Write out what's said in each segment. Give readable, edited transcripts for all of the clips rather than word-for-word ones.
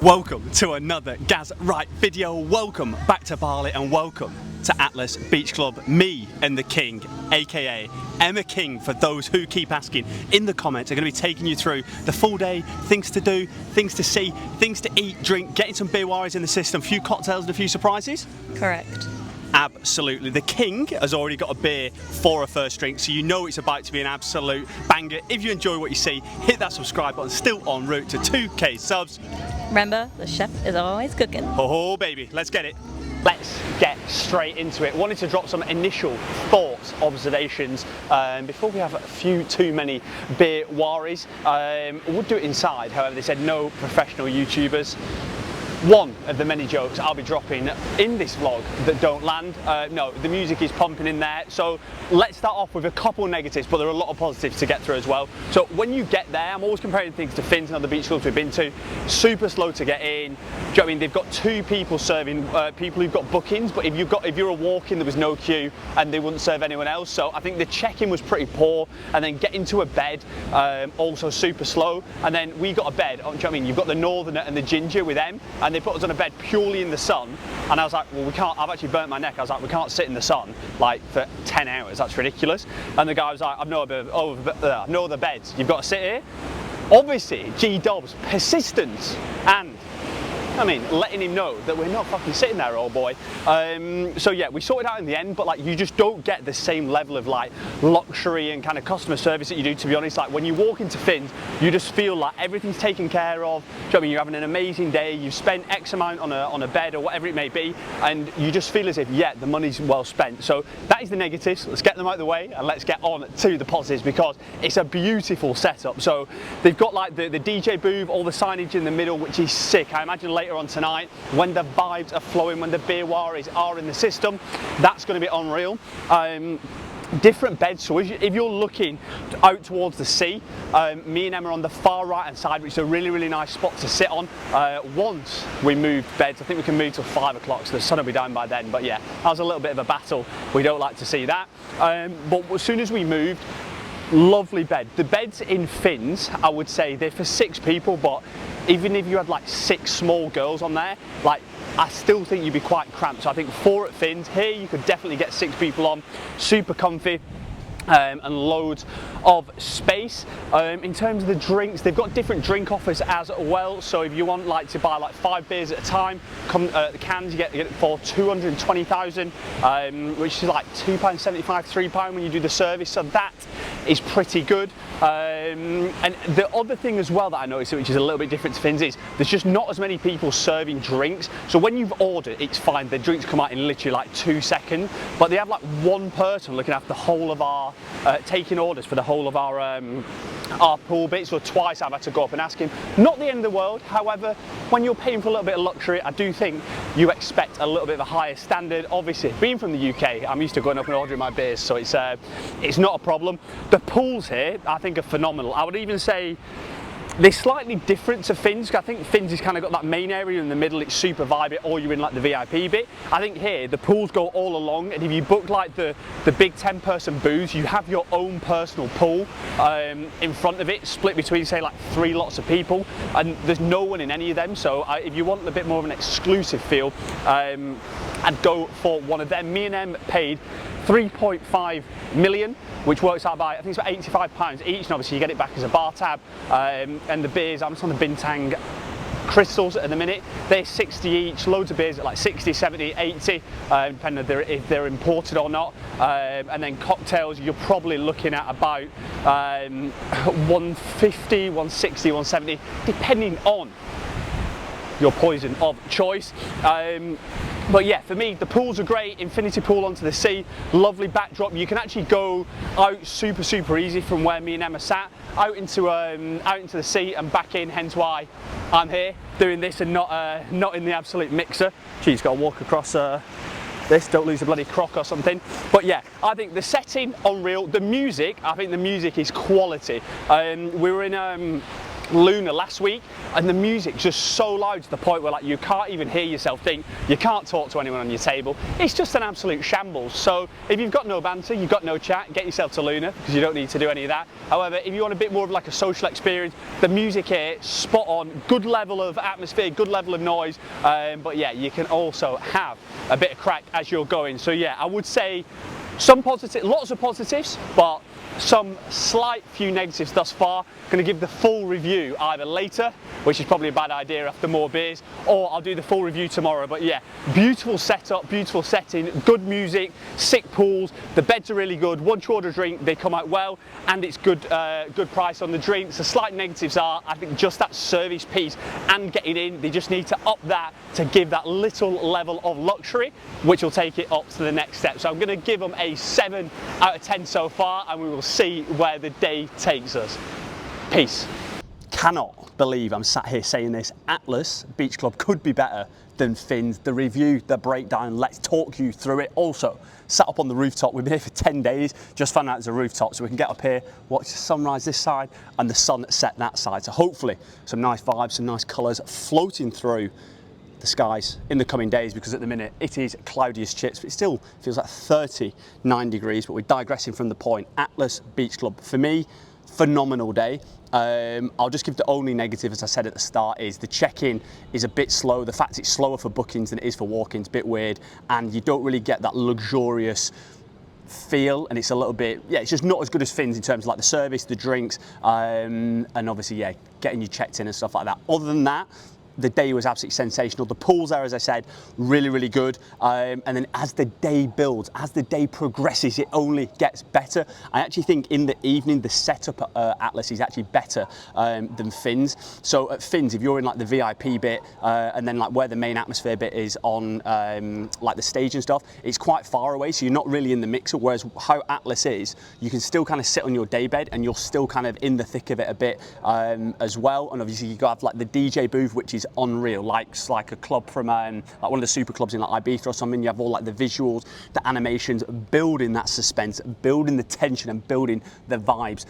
Welcome to another Gaz Right video. Welcome back to Bali and welcome to Atlas Beach Club. Me and the King, aka Emma King, for those who keep asking in the comments, are going to be taking you through the full day, things to do, things to see, things to eat, drink, getting some beer warriors in the system, a few cocktails and a few surprises. Correct. Absolutely. The King has already got a beer for a first drink, so you know it's about to be an absolute banger. If you enjoy what you see, hit that subscribe button. Still en route to 2K subs. Remember, the chef is always cooking. Oh baby, let's get it. Let's get straight into it. Wanted to drop some initial thoughts, observations, before we have a few too many beer worries. We'll do it inside, however, they said no professional YouTubers. One of the many jokes I'll be dropping in this vlog that don't land. No, the music is pumping in there. So let's start off with a couple negatives, but there are a lot of positives to get through as well. So when you get there, I'm always comparing things to Finns and other beach clubs we've been to. Super slow to get in. Do you know what I mean? They've got two people serving people who've got bookings, but if you're a walk-in, there was no queue and they wouldn't serve anyone else. So I think the check-in was pretty poor, and then getting to a bed, also super slow. And then we got a bed. Do you know what I mean? You've got the Northerner and the Ginger with them, and they put us on a bed purely in the sun, and I was like, well, we can't. I've actually burnt my neck. I was like, we can't sit in the sun like for 10 hours. That's ridiculous. And the guy was like, I've no other beds. You've got to sit here. Obviously, G-Dub's persistence and I mean, letting him know that we're not fucking sitting there, old boy. So yeah, we sorted out in the end, but like, you just don't get the same level of like luxury and kind of customer service that you do, to be honest. Like when you walk into Finns, you just feel like everything's taken care of. Do you know what I mean? You're having an amazing day, you've spent X amount on a bed or whatever it may be, and you just feel as if, yeah, the money's well spent. So that is the negatives. Let's get them out of the way and let's get on to the positives, because it's a beautiful setup. So they've got like the DJ booth, all the signage in the middle, which is sick. I imagine later on tonight, when the vibes are flowing, when the beer worries are in the system, that's going to be unreal. Different beds, so if you're looking out towards the sea, me and Emma are on the far right hand side, which is a really nice spot to sit on. Once we moved beds, I think we can move till 5 o'clock, so the sun will be down by then. But yeah, that was a little bit of a battle. We don't like to see that. But as soon as we moved, lovely bed. The beds in Finns, I would say they're for 6 people, but even if you had like 6 small girls on there, like, I still think you'd be quite cramped. So I think 4 at Finns. Here you could definitely get 6 people on, super comfy. And loads of space. In terms of the drinks, they've got different drink offers as well. So if you want like to buy like 5 beers at a time, the cans you get it for 220,000, which is like £2.75, £3 when you do the service. So that is pretty good. And the other thing as well that I noticed, which is a little bit different to Finns, is there's just not as many people serving drinks. So when you've ordered, it's fine. The drinks come out in literally like 2 seconds. But they have like one person looking after the whole of our taking orders for the whole of our pool bit. So twice I've had to go up and ask him. Not the end of the world, however, when you're paying for a little bit of luxury, I do think you expect a little bit of a higher standard. Obviously, being from the UK, I'm used to going up and ordering my beers, so it's not a problem. The pools here, I think, are phenomenal. I would even say they're slightly different to Finns. I think Finns has kind of got that main area in the middle, it's super vibey, or you're in like the VIP bit. I think here the pools go all along, and if you book like the big 10-person booths, you have your own personal pool in front of it, split between say like 3 lots of people, and there's no one in any of them. So if you want a bit more of an exclusive feel, I'd go for one of them. Me and them paid 3.5 million, which works out by, I think it's about £85 each, and obviously you get it back as a bar tab. And the beers, I'm just on the Bintang crystals at the minute, they're 60 each. Loads of beers at like 60, 70, 80, depending on if they're imported or not. And then cocktails, you're probably looking at about 150, 160, 170, depending on your poison of choice. But yeah, for me, the pools are great. Infinity pool onto the sea, lovely backdrop. You can actually go out super easy from where me and Emma sat, out into the sea and back in. Hence why I'm here doing this and not in the absolute mixer. Geez, got to walk across this. Don't lose a bloody croc or something. But yeah, I think the setting unreal. The music, I think the music is quality. We were in Luna last week, and the music just so loud to the point where like you can't even hear yourself think, you can't talk to anyone on your table. It's just an absolute shambles. So if you've got no banter, you've got no chat, get yourself to Luna, because you don't need to do any of that. However, if you want a bit more of like a social experience, the music here, spot on, good level of atmosphere, good level of noise, but yeah, you can also have a bit of crack as you're going. So yeah, I would say some positive, lots of positives, but some slight few negatives thus far. Going to give the full review either later, which is probably a bad idea after more beers, or I'll do the full review tomorrow. But yeah, beautiful setup, beautiful setting, good music, sick pools, the beds are really good. Once you order a drink, they come out well, and it's good good price on the drinks. The slight negatives are, I think, just that service piece and getting in. They just need to up that to give that little level of luxury, which will take it up to the next step. So I'm going to give them a 7 out of 10 so far, and we will see where the day takes us. Peace. Cannot believe I'm sat here saying this. Atlas Beach Club could be better than Finn's. The review, the breakdown, let's talk you through it. Also, sat up on the rooftop. We've been here for 10 days, just found out there's a rooftop, so we can get up here, watch the sunrise this side and the sun set that side. So hopefully some nice vibes, some nice colours floating through the skies in the coming days, because at the minute it is cloudy as chips, but it still feels like 39 degrees. But we're digressing from the point. Atlas Beach Club, for me, phenomenal day. I'll just give the only negative, as I said at the start, is the check-in is a bit slow. The fact it's slower for bookings than it is for walk-ins, a bit weird, and you don't really get that luxurious feel, and it's a little bit, yeah, it's just not as good as Finn's in terms of like the service, the drinks, and obviously, yeah, getting you checked in and stuff like that. Other than that, the day was absolutely sensational. The pools there, as I said, really, really good. And then as the day builds, as the day progresses, it only gets better. I actually think in the evening, the setup at Atlas is actually better than Finn's. So at Finn's, if you're in like the VIP bit, and then like where the main atmosphere bit is on like the stage and stuff, it's quite far away, so you're not really in the mixer. Whereas how Atlas is, you can still kind of sit on your day bed and you're still kind of in the thick of it a bit as well. And obviously you got to have like the DJ booth, which is unreal, like a club from like one of the super clubs in like Ibiza or something. You have all like the visuals, the animations, building that suspense, building the tension and building the vibes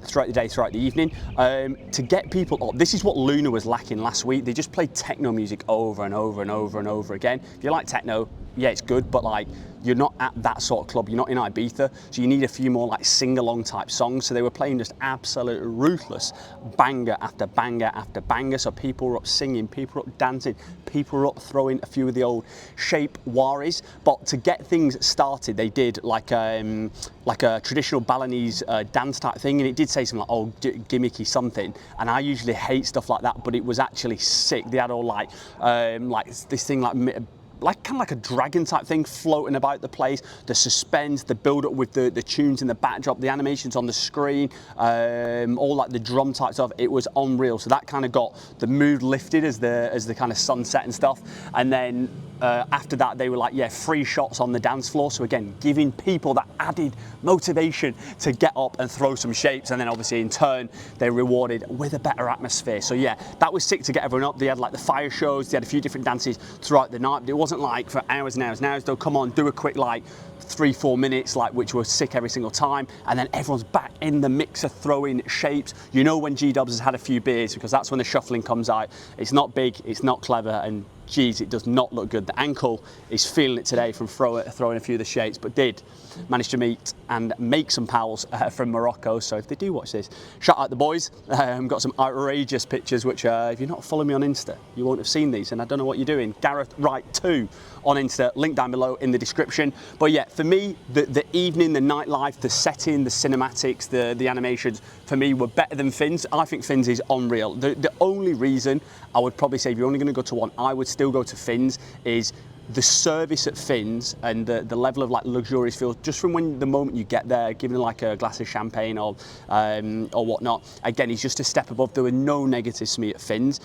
throughout the day, throughout the evening. To get people up, this is what Luna was lacking last week. They just played techno music over and over and over and over again. If you like techno, yeah, it's good, but like you're not at that sort of club, you're not in Ibiza, so you need a few more like sing-along type songs. So they were playing just absolute ruthless banger after banger after banger. So people were up singing, people were up dancing, people were up throwing a few of the old shape waris. But to get things started, they did like a traditional Balinese dance type thing, and it did say something like, oh, gimmicky something, and I usually hate stuff like that, but it was actually sick. They had all like this thing like kind of like a dragon type thing floating about the place, the suspense, the build up with the tunes in the backdrop, the animations on the screen, all like the drum type stuff. It was unreal. So that kind of got the mood lifted as the kind of sunset and stuff. And then after that, they were like, yeah, free shots on the dance floor. So again, giving people that added motivation to get up and throw some shapes. And then obviously in turn, they rewarded with a better atmosphere. So yeah, that was sick to get everyone up. They had like the fire shows, they had a few different dances throughout the night. It wasn't like for hours and hours and hours. They'll come on, do a quick like 3-4 minutes, like, which were sick every single time, and then everyone's back in the mixer throwing shapes. You know when G-Dubs has had a few beers, because that's when the shuffling comes out. It's not big, it's not clever, and geez, it does not look good. The ankle is feeling it today from throwing a few of the shapes, but did manage to meet and make some pals from Morocco. So if they do watch this, shout out the boys. Got some outrageous pictures, which if you're not following me on Insta, you won't have seen these, and I don't know what you're doing. Gareth Wright 2 on Insta, link down below in the description. But yeah, for me, the evening, the nightlife, the setting, the cinematics, the animations, for me were better than Finn's. I think Finn's is unreal. The only reason I would probably say if you're only going to go to one, I would still go to Finn's, is the service at Finn's and the level of like luxurious feel, just from the moment you get there, giving like a glass of champagne or whatnot. Again, it's just a step above. There were no negatives for me at Finn's.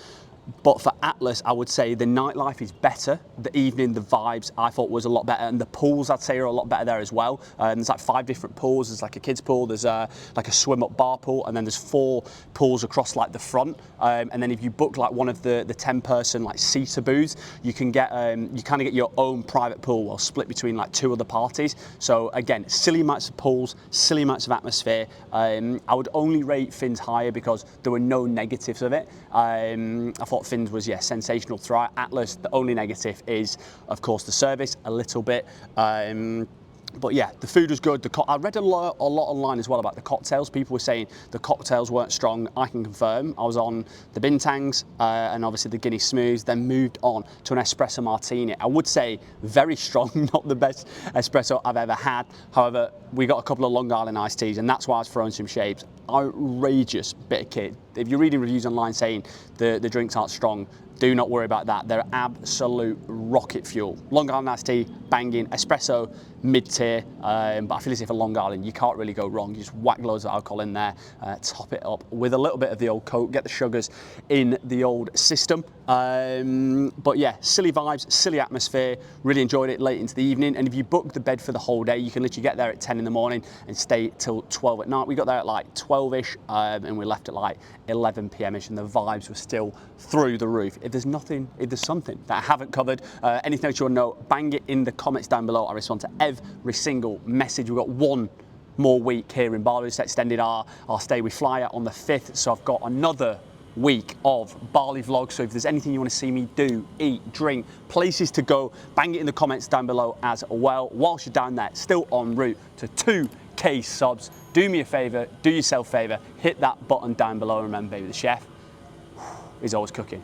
But for Atlas, I would say the nightlife is better. The evening, the vibes I thought was a lot better, and the pools I'd say are a lot better there as well. There's like 5 different pools. There's like a kids pool, there's like a swim up bar pool, and then there's 4 pools across like the front. And then if you book like one of the 10-person like seater booths, you can get you kind of get your own private pool, well split between like 2 other parties. So again, silly amounts of pools, silly amounts of atmosphere. I would only rate Finn's higher because there were no negatives of it. I thought Finn's was sensational throughout. Atlas, the only negative is of course the service a little bit. But yeah, the food was good. I read a lot online as well about the cocktails. People were saying the cocktails weren't strong. I can confirm. I was on the Bintangs and obviously the Guinness Smooths, then moved on to an espresso martini. I would say very strong, not the best espresso I've ever had. However, we got a couple of Long Island iced teas, and that's why I was throwing some shapes. Outrageous bit of kit. If you're reading reviews online saying the drinks aren't strong, do not worry about that. They're absolute rocket fuel. Long Island iced tea, banging. Espresso, mid-tier. But I feel as if for Long Island, you can't really go wrong. You just whack loads of alcohol in there, top it up with a little bit of the old Coke, get the sugars in the old system. But yeah, silly vibes, silly atmosphere. Really enjoyed it late into the evening. And if you book the bed for the whole day, you can literally get there at 10 in the morning and stay till 12 at night. We got there at like 12-ish and we left at like 11 p.m.-ish, and the vibes were still through the roof. If there's something that I haven't covered, anything else you want to know, bang it in the comments down below. I respond to every single message. We've got 1 more week here in Bali. It's extended our stay. We fly out on the 5th, so I've got another week of Bali vlogs. So if there's anything you want to see me do, eat, drink, places to go, bang it in the comments down below as well. Whilst you're down there, still en route to 2K subs, do me a favor, do yourself a favor, hit that button down below. Remember, baby, the chef is always cooking.